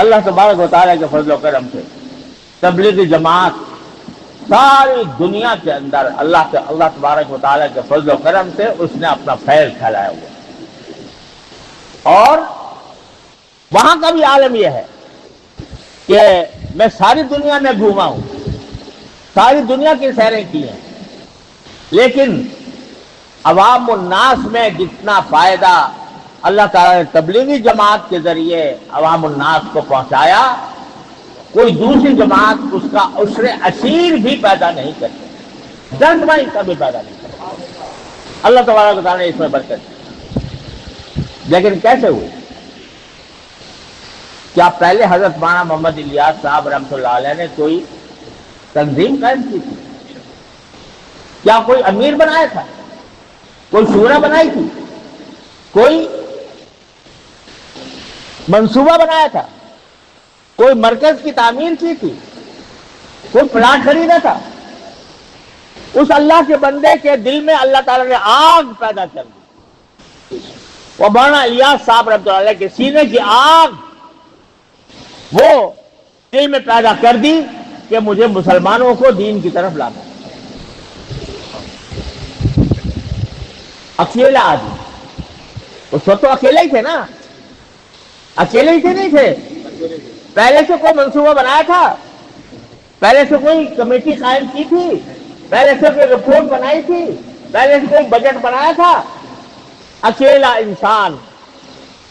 اللہ تبارک و تعالیٰ کے فضل و کرم سے تبلیغی جماعت ساری دنیا کے اندر اللہ تبارک و تعالیٰ کے فضل و کرم سے اس نے اپنا فیض پھیلایا ہوا، اور وہاں کا بھی عالم یہ ہے کہ میں ساری دنیا میں گھوما ہوں، ساری دنیا کی سیریں کی ہیں، لیکن عوام الناس میں جتنا فائدہ اللہ تعالیٰ نے تبلیغی جماعت کے ذریعے عوام الناس کو پہنچایا، کوئی دوسری جماعت اس کا عشر عشیر بھی پیدا نہیں کرتی، 10 کا بھی پیدا نہیں کرتی۔ اللہ تبارک و تعالیٰ نے اس میں برکت دی۔ لیکن کیسے ہوئی؟ کیا پہلے حضرت مولانا محمد الیاس صاحب رحمۃ اللہ علیہ نے کوئی تنظیم قائم کی تھی؟ کیا کوئی امیر بنایا تھا؟ کوئی شورا بنائی تھی؟ کوئی منصوبہ بنایا تھا؟ کوئی مرکز کی تعمیر کی تھی؟ کوئی پلاٹ خریدا تھا؟ اس اللہ کے بندے کے دل میں اللہ تعالیٰ نے آگ پیدا کر دی، وہ مولانا الیاس صاحب رحمۃ اللہ علیہ کے سینے کی آگ وہ دل میں پیدا کر دی کہ مجھے مسلمانوں کو دین کی طرف لانا ہے۔ اکیلا آدمی، اس وقت تو اکیلے ہی تھے نا، اکیلے ہی تھے نہیں تھے، پہلے سے کوئی منصوبہ بنایا تھا، پہلے سے کوئی کمیٹی قائم کی تھی، پہلے سے کوئی رپورٹ بنائی تھی، پہلے سے کوئی بجٹ بنایا تھا؟ اکیلا انسان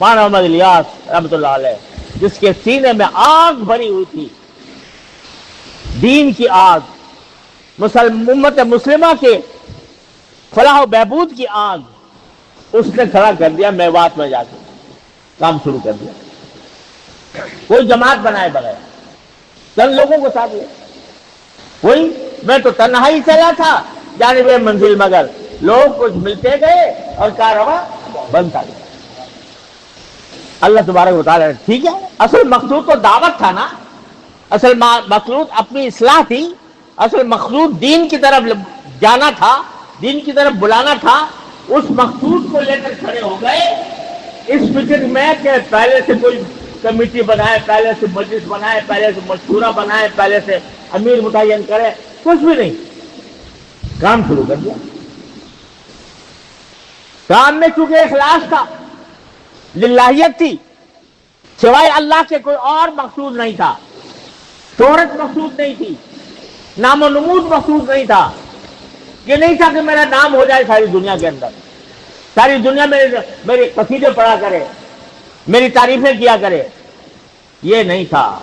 مولانا محمد الیاس رحمۃ اللہ علیہ، جس کے سینے میں آگ بھری ہوئی تھی، دین کی آگ، امت مسلمہ کے فلاح و بہبود کی آگ، اس نے کھڑا کر دیا میوات میں جا کے، کام شروع کر دیا۔ کوئی جماعت بنائے بغیر چند لوگوں کو ساتھ لے، کوئی میں تو تنہائی چلا تھا جانب منزل، مگر لوگ کچھ ملتے گئے اور کارواں بنتا گیا۔ اللہ تبارک و تعالیٰ ٹھیک ہے، اصل مقصود تو دعوت تھا نا، اصل مقصود اپنی اصلاح تھی، اصل مقصود دین کی طرف جانا تھا، دین کی طرف بلانا تھا۔ اس مقصود کو لے کر کھڑے ہو گئے اس فکر میں کہ پہلے سے کوئی کمیٹی بنائے، پہلے سے مجلس بنائے، پہلے سے مشورہ بنائے، پہلے سے امیر متعین کرے، کچھ بھی نہیں، کام شروع کر دیا۔ کام میں چونکہ اخلاص تھا، للہیت تھی، سوائے اللہ کے کوئی اور مقصود نہیں تھا، شہرت مقصود نہیں تھی، نام و نمود مقصود نہیں تھا، یہ نہیں تھا کہ میرا نام ہو جائے ساری دنیا کے اندر، ساری دنیا میرے قصیدے پڑھا کرے، میری تعریفیں کیا کرے، یہ نہیں تھا۔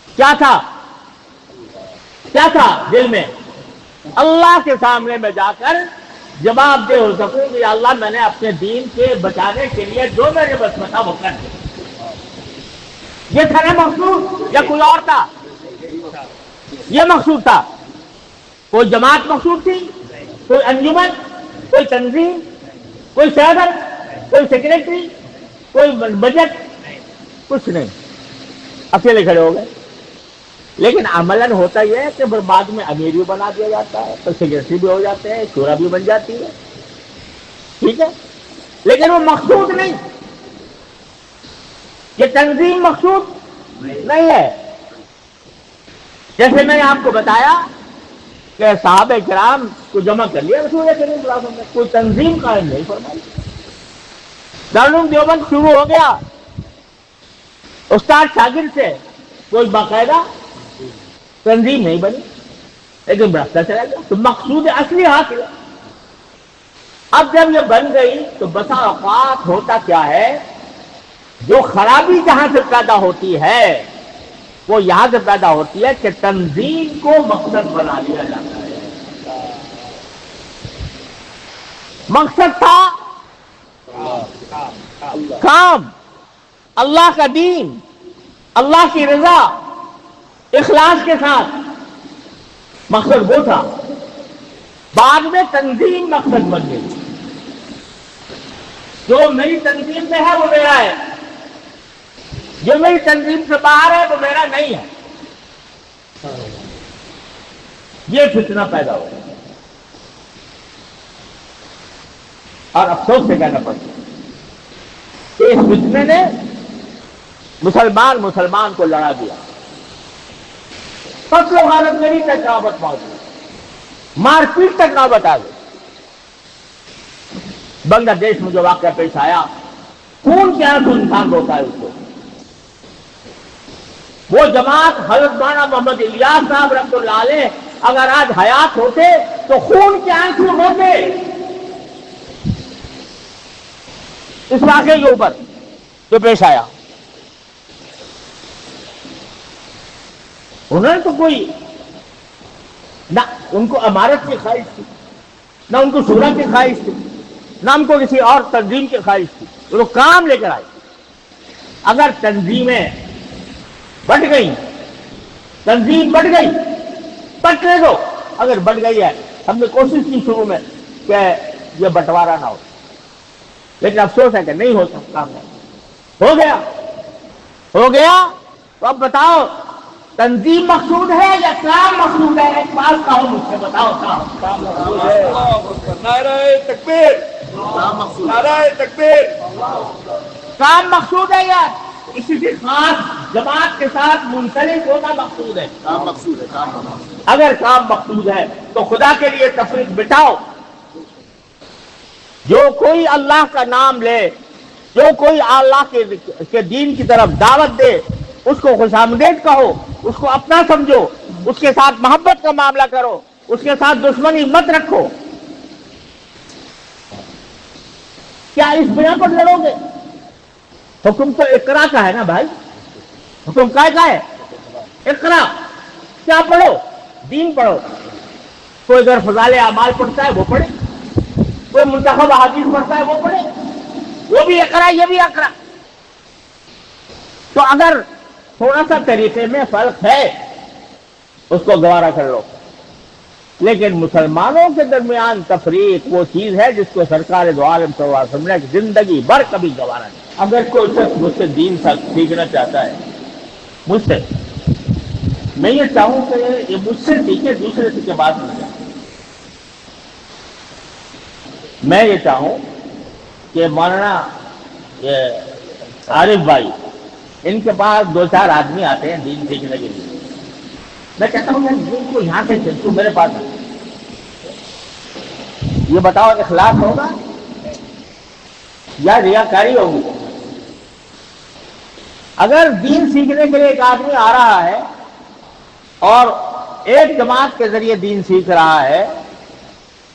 کیا تھا؟ کیا تھا دل میں؟ اللہ کے سامنے میں جا کر جواب دہ ہو سکوں کہ یا اللہ میں نے اپنے دین کے بچانے کے لیے جو میرے بس میں تھا وہ کر دیا۔ یہ تھا نا مقصود، یا کوئی اور تھا؟ یہ مقصود تھا۔ کوئی جماعت مقصود تھی؟ کوئی انجمن؟ کوئی تنظیم؟ کوئی صدر؟ کوئی سیکریٹری؟ کوئی بجٹ؟ کچھ نہیں، اکیلے کھڑے ہو گئے۔ لیکن عملاً ہوتا یہ ہے کہ بعد میں امیر بھی بنا دیا جاتا ہے، تو سیکریٹری بھی ہو جاتے ہیں، شورا بھی بن جاتی ہے، ٹھیک ہے، لیکن وہ مقصود نہیں، یہ تنظیم مقصود نہیں ہے۔ جیسے میں نے آپ کو بتایا کہ صحابہ کرام کو جمع کر لیا رسول کریم صلی اللہ علیہ وسلم نے، کوئی تنظیم قائم نہیں فرمائی۔ دارالعلوم دیوبند شروع ہو گیا استاد شاگرد سے، کوئی باقاعدہ تنظیم نہیں بنی، لیکن برستا چلا گیا، تو مقصود اصلی حاصل ہے۔ اب جب یہ بن گئی تو بسا اوقات ہوتا کیا ہے، جو خرابی جہاں سے پیدا ہوتی ہے وہ یہاں سے پیدا ہوتی ہے کہ تنظیم کو مقصد بنا لیا جاتا ہے۔ مقصد تھا کام، اللہ کا دین، اللہ کی رضا، اخلاص کے ساتھ، مقصد وہ تھا۔ بعد میں تنظیم مقصد بن گئی، جو میری تنظیم میں ہے وہ میرا ہے، جو میری تنظیم سے باہر ہے وہ میرا نہیں ہے، یہ فتنہ پیدا ہو گیا۔ اور افسوس سے کہنا پڑتا ہے کہ اس فتنے نے مسلمان مسلمان کو لڑا دیا، قتل و غارت گری تک نوبت پہنچ گئی، مار پیٹ تک نوبت آ گئی۔ بنگلہ دیش میں جو واقعہ پیش آیا، خون کے آنسو انسان روتا ہے اس کو۔ وہ جماعت حضرت مولانا محمد الیاس صاحب رحمۃ اللہ علیہ اگر آج حیات ہوتے تو خون کے آنسو روتے اس واقعے کے اوپر جو پیش آیا۔ انہوں نے تو کوئی نہ ان کو امارت کی خواہش تھی، نہ ان کو شورا کی خواہش تھی، نہ ان کو کسی اور تنظیم کی خواہش تھی، وہ کام لے کر آئے۔ اگر تنظیمیں بٹ گئی، تنظیم بٹ گئی، بٹنے دو۔ اگر بٹ گئی ہے، ہم نے کوشش کی شروع میں کہ یہ بٹوارا نہ ہو، لیکن افسوس ہے کہ نہیں ہو سکتا۔ ہو گیا تو اب بتاؤ تنظیم مقصود ہے یا کام مقصود ہے؟ ایک بات کہو مجھ سے، بتاؤ کام مقصود ہے؟ نعرہ تکبیر، نعرہ تکبیر۔ کام مقصود ہے یا کسی خاص جماعت کے ساتھ منسلک ہونا مقصود ہے؟ کام مقصود ہے، کام مقصود ہے۔ اگر کام مقصود ہے تو خدا کے لیے تفریق بٹاؤ۔ جو کوئی اللہ کا نام لے، جو کوئی اللہ کے دین کی طرف دعوت دے، اس کو خوش آمدید کہو، اس کو اپنا سمجھو، اس کے ساتھ محبت کا معاملہ کرو، اس کے ساتھ دشمنی مت رکھو۔ کیا اس بنا پر لڑو گے؟ حکم تو اقرا کا ہے نا بھائی، حکم کا ہے اقرا۔ کیا پڑھو؟ دین پڑھو۔ کوئی اگر فضائل اعمال پڑھتا ہے وہ پڑھے، کوئی منتخب احادیث پڑھتا ہے وہ پڑھے، وہ بھی اقرا یہ بھی اقرا۔ تو اگر تھوڑا سا طریقے میں فرق ہے اس کو گوارا کر لو، لیکن مسلمانوں کے درمیان تفریق وہ چیز ہے جس کو سرکار دو عالم صلی اللہ علیہ وسلم نے زندگی بھر کبھی گوارا نہیں۔ اگر کوئی شخص مجھ سے دین سیکھنا چاہتا ہے، مجھ سے، میں یہ چاہوں کہ یہ مجھ سے سیکھے، دوسرے سے کے بعد نہیں جائے۔ میں یہ چاہوں کہ مولانا عارف بھائی، ان کے پاس 2-4 آدمی آتے ہیں دین سیکھنے کے لیے، میں کہتا ہوں ان کو یہاں سے تو میرے پاس ہے، یہ بتاؤ اخلاص ہوگا یا ریاکاری ہوگی؟ اگر دین سیکھنے کے لیے ایک آدمی آ رہا ہے اور ایک جماعت کے ذریعے دین سیکھ رہا ہے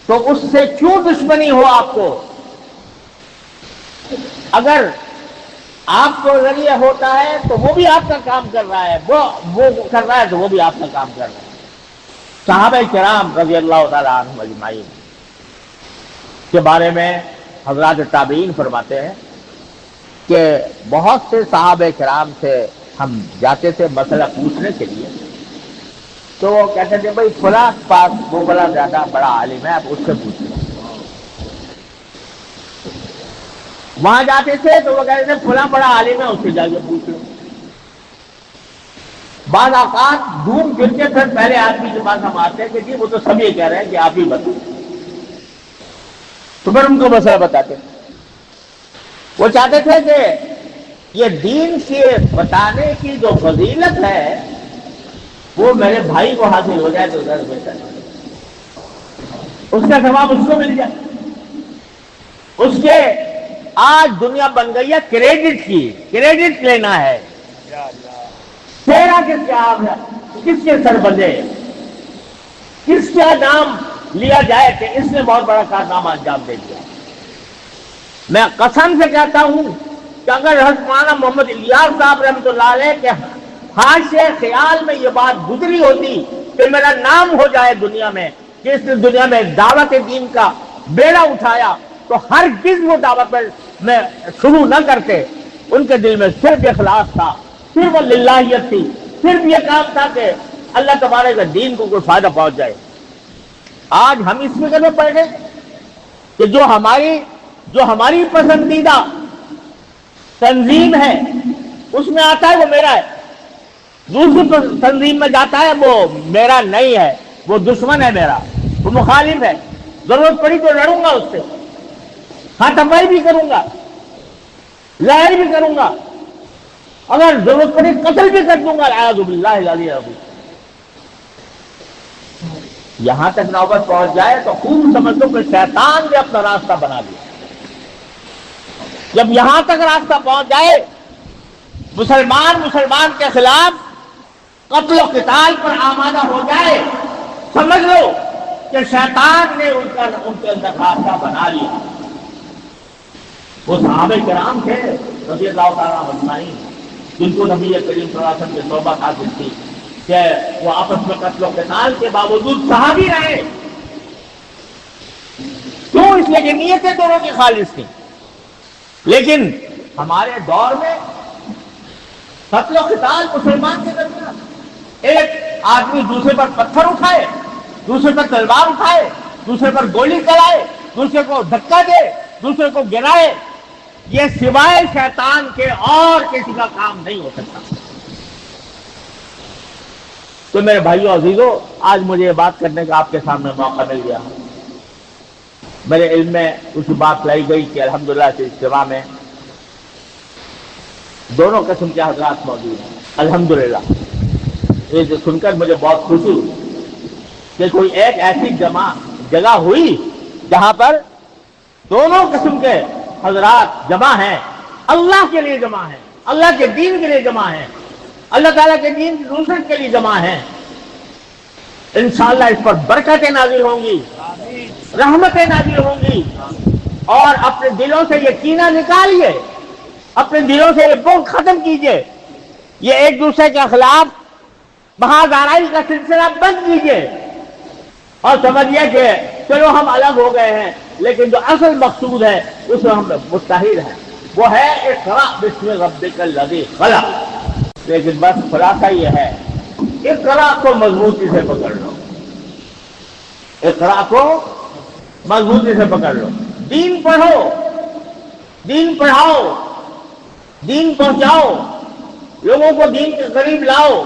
تو اس سے کیوں دشمنی ہو آپ کو؟ اگر آپ کو ذریعہ ہوتا ہے تو وہ بھی آپ کا کام کر رہا ہے، وہ کر رہا ہے تو وہ بھی آپ کا کام کر رہا ہے۔ صحابہ کرام رضی اللہ تعالیٰ عنہم اجمعین کے بارے میں حضرات تابعین فرماتے ہیں کہ بہت سے صحابہ کرام سے ہم جاتے تھے مسئلہ پوچھنے کے لیے، تو وہ کہتے تھے بھائی فلاں پاس وہ بڑا زیادہ بڑا عالم ہے، آپ اس سے پوچھ لیں۔ وہاں جاتے تھے تو وہ کہتے تھے فلاں بڑا عالم ہے، اس سے جا کے پوچھ لو۔ بعض اوقات ڈھونڈ پھر کے پھر پہلے آدمی کے پاس ہم آتے ہیں کہ جی وہ تو سب یہ کہہ رہے ہیں کہ آپ ہی بتائیں، تو پھر ان کو مسئلہ بتاتے۔ وہ چاہتے تھے کہ یہ دین کے بتانے کی جو فضیلت ہے وہ میرے بھائی کو حاصل ہو جائے تو زیادہ بہتر ہے، اس کا ثواب اس کو مل جائے۔ اس کے آج دنیا بن گئی ہے کریڈٹ کی، کریڈٹ لینا ہے، تیرا کس کے سر بندے، کس کا نام لیا جائے کہ اس نے بہت بڑا کارنامہ انجام دے دیا۔ میں قسم سے کہتا ہوں کہ اگر حضرت مولانا محمد الیاس صاحب رحمۃ اللہ علیہ کے حاشیے خیال میں یہ بات گزری ہوتی کہ میرا نام ہو جائے دنیا میں کہ اس نے دنیا میں دعوت دین کا بیڑا اٹھایا، تو ہرگز وہ دعوت میں شروع نہ کرتے۔ ان کے دل میں صرف اخلاص تھا، صرف للہیت تھی، صرف یہ کام تھا کہ اللہ تبارک کے دین کو کوئی فائدہ پہنچ جائے۔ آج ہم اس فکر میں پڑ گئے کہ جو ہماری پسندیدہ تنظیم ہے اس میں آتا ہے وہ میرا ہے، دوسری تنظیم میں جاتا ہے وہ میرا نہیں ہے، وہ دشمن ہے میرا، وہ مخالف ہے، ضرورت پڑی تو لڑوں گا اس سے، ہاتھ تباہی بھی کروں گا، ظاہر بھی کروں گا، اگر ضرورت پڑے قتل بھی کر دوں گا، اعوذ باللہ العلی العظیم۔ یہاں تک نوبت پہنچ جائے تو خوب سمجھ لو کہ شیطان نے اپنا راستہ بنا لیا۔ جب یہاں تک راستہ پہنچ جائے، مسلمان کے خلاف قتل و قتال پر آمادہ ہو جائے، سمجھ لو کہ شیطان نے ان کے اندر راستہ بنا لیا۔ وہ صحابہ کرام تھے رضی اللہ تعالیٰ اجمعین، جن کو نبی کریم صلی اللہ علیہ وسلم کی توبہ حاصل تھی کہ وہ آپس میں قتل و قتال کے باوجود صحابی رہے۔ کیوں؟ اس لیے کہ نیتیں دونوں کی خالص تھیں۔ لیکن ہمارے دور میں قتل و قتال مسلمان کے درمیان، ایک آدمی دوسرے پر پتھر اٹھائے، دوسرے پر تلوار اٹھائے، دوسرے پر گولی چلائے، دوسرے کو دھکا دے، دوسرے کو گرائے، یہ سوائے شیطان کے اور کسی کا کام نہیں ہو سکتا۔ تو میرے بھائیو عزیزو، آج مجھے یہ بات کرنے کا آپ کے سامنے موقع مل گیا۔ میرے علم میں اسی بات لائی گئی کہ الحمدللہ اس اجتماع میں دونوں قسم کے حضرات موجود ہیں۔ الحمدللہ یہ سن کر مجھے بہت خوشی ہوئی کہ کوئی ایک ایسی جگہ ہوئی جہاں پر دونوں قسم کے حضرات جمع ہیں، اللہ کے لیے جمع ہیں، اللہ کے دین کے لیے جمع ہیں، اللہ تعالیٰ کے دین کی نصرت کے لیے جمع ہیں۔ انشاءاللہ اس پر برکتیں نازل ہوں گی، رحمتیں نازل ہوں گی، اور اپنے دلوں سے یہ کینہ نکالیے، اپنے دلوں سے یہ بغض ختم کیجئے، یہ ایک دوسرے کے خلاف محاذ آرائی کا سلسلہ بند کیجئے، اور سمجھیے کہ چلو ہم الگ ہو گئے ہیں، لیکن جو اصل مقصود ہے اس میں ہم متحد ہیں، وہ ہے اقرأ باسم ربک الذی خلق۔ لیکن بس خلاصہ یہ ہے، اقرأ کو مضبوطی سے پکڑ لو، اقرأ کو مضبوطی سے پکڑ لو، دین پڑھو، دین پڑھاؤ، دین پہنچاؤ، لوگوں کو دین کے قریب لاؤ۔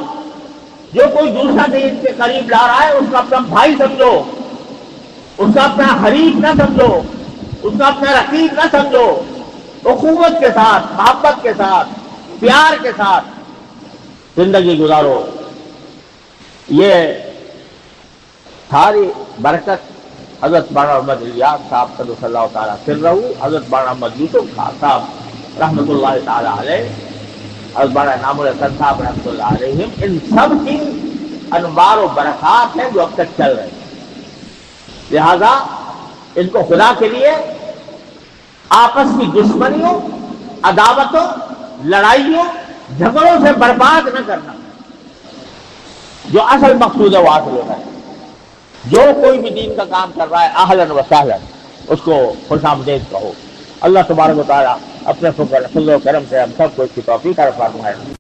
جو کوئی دوسرا دین کے قریب لا رہا ہے اس کا اپنا بھائی سمجھو، اس کا اپنا حریف نہ سمجھو، اس کا اپنا رقیب نہ سمجھو، اخوت کے ساتھ، محبت کے ساتھ، پیار کے ساتھ زندگی گزارو۔ یہ ساری برکت حضرت مولانا محمد الیاس صاحب قدس اللہ تعالیٰ سرہ، حضرت مولانا محمد یوسف خان صاحب رحمۃ اللہ تعالیٰ علیہ، حضرت مولانا انعام الحسن صاحب رحمۃ اللہ علیہم، ان سب کی انوار و برکات ہیں جو اب تک چل رہے ہیں۔ لہذا ان کو خدا کے لیے آپس کی دشمنیوں، عداوتوں، لڑائیوں، جھگڑوں سے برباد نہ کرنا۔ جو اصل مقصود ہے وہ حاصل ہونا ہے۔ جو کوئی بھی دین کا کام کر رہا ہے اہلاً و سہلاً اس کو خوش آمدید کہو۔ اللہ تبارک و تعالیٰ اپنے فضل و کرم سے ہم سب کو اس کی توفیق عطا فرمائے۔